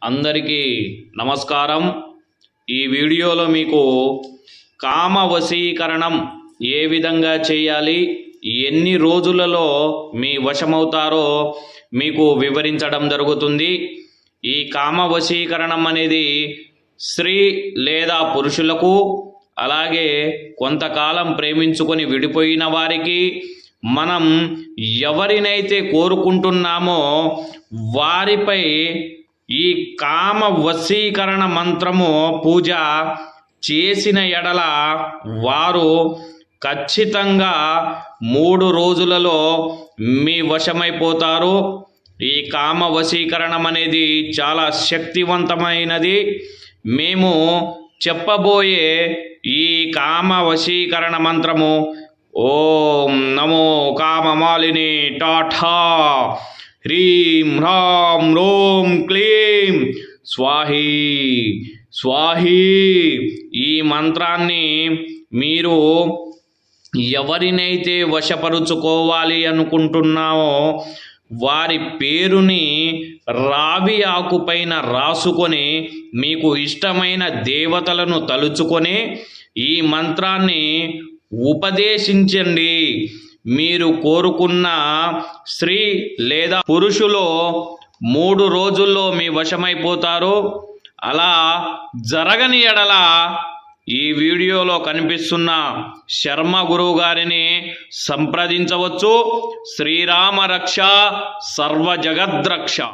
అందరికీ నమస్కారం। ఈ వీడియోలో మీకు కామ వశీకరణం ఏ విధంగా చేయాలి, ఎన్ని రోజులలో మీ వశమవుతారో మీకు వివరించడం జరుగుతుంది। ఈ కామ వశీకరణం అనేది స్త్రీ లేదా పురుషులకు, అలాగే కొంతకాలం ప్రేమించుకొని విడిపోయిన వారికి, మనం ఎవరినైతే కోరుకుంటున్నామో వారిపై ఈ కామ వశీకరణ మంత్రము పూజ చేసిన ఎడల వారు ఖచ్చితంగా 3 రోజులలో మీ వశమైపోతారు। ఈ కామ వశీకరణం అనేది చాలా శక్తివంతమైనది। మేము చెప్పబోయే ఈ కామ వశీకరణ మంత్రము ఓం నమో కామమాలిని టాఠా హ్రీం హ్రాం రోం క్లీం స్వాహీ స్వాహీ। ఈ మంత్రాన్ని మీరు ఎవరినైతే వశపరుచుకోవాలి అనుకుంటున్నామో వారి పేరుని రావి ఆకుపైన రాసుకొని, మీకు ఇష్టమైన దేవతలను తలుచుకొని ఈ మంత్రాన్ని ఉపదేశించండి। మీరు కోరుకున్న స్త్రీ లేదా పురుషులో 3 రోజుల్లో మీ వశమైపోతారు। అలా జరగని ఎడల ఈ వీడియోలో కనిపిస్తున్న శర్మ గురువు గారిని సంప్రదించవచ్చు। శ్రీరామ రక్ష సర్వ జగద్రక్ష।